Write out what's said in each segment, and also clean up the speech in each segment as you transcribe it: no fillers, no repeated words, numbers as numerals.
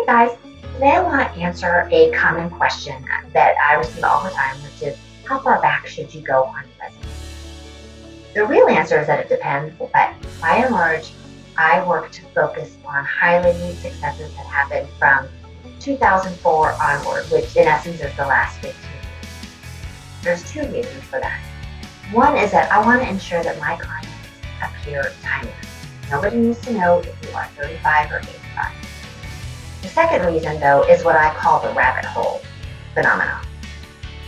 guys, today I want to answer a common question that I receive all the time, which is how far back should you go on your resume? The real answer is that it depends, but by and large, I work to focus on highlighting successes that happened from 2004 onward, which in essence is the last 15 years. There's two reasons for that. One is that I want to ensure that my clients appear timeless. Nobody needs to know if you are 35 or 85. The second reason, though, is what I call the rabbit hole phenomenon.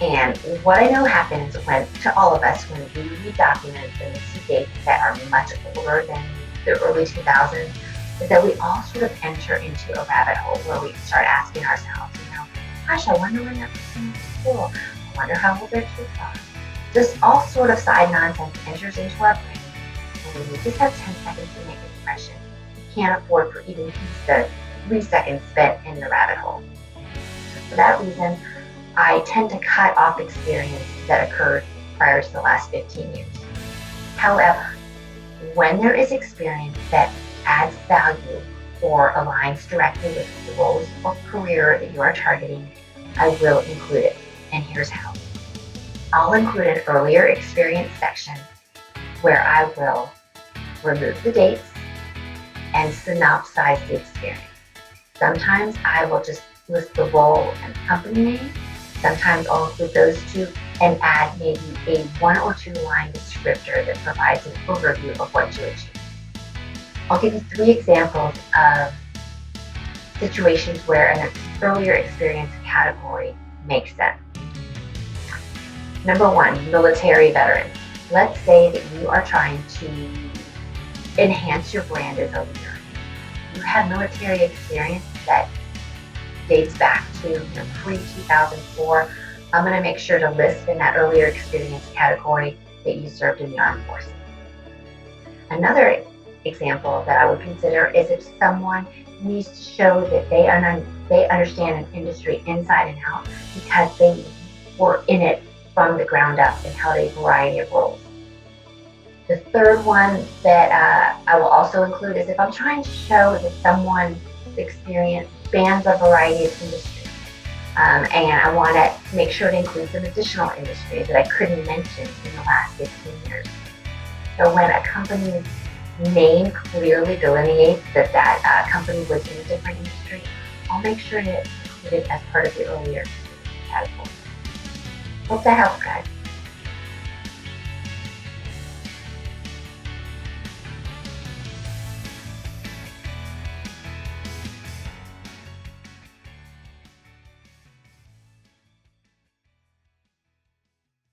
And what I know happens to all of us when we read documents and we see dates that are much older than the early 2000s, is that we all sort of enter into a rabbit hole where we start asking ourselves, gosh, I wonder when that person was in school. I wonder how old their kids are. Just all sort of side nonsense enters into our brain, and when we just have 10 seconds to make an impression, we can't afford for even the 3 seconds spent in the rabbit hole. For that reason, I tend to cut off experience that occurred prior to the last 15 years. However, when there is experience that adds value or aligns directly with the roles or career that you are targeting, I will include it. And here's how. I'll include an earlier experience section where I will remove the dates and synopsize the experience. Sometimes I will just list the role and company name. Sometimes I'll include those two and add maybe a 1 or 2 line descriptor that provides an overview of what you achieved. I'll give you 3 examples of situations where an earlier experience category makes sense. Number 1, military veterans. Let's say that you are trying to enhance your brand as a leader. You have military experience that dates back to pre-2004. I'm going to make sure to list in that earlier experience category that you served in the armed forces. Another example that I would consider is if someone needs to show that they understand an industry inside and out because they were in it from the ground up and held a variety of roles. The third one that I will also include is if I'm trying to show that someone's experience spans a variety of industries, and I want to make sure to include some additional industries that I couldn't mention in the last 15 years. So when a company's name clearly delineates that company was in a different industry, I'll make sure to include it as part of the earlier category. Hope that helps, guys.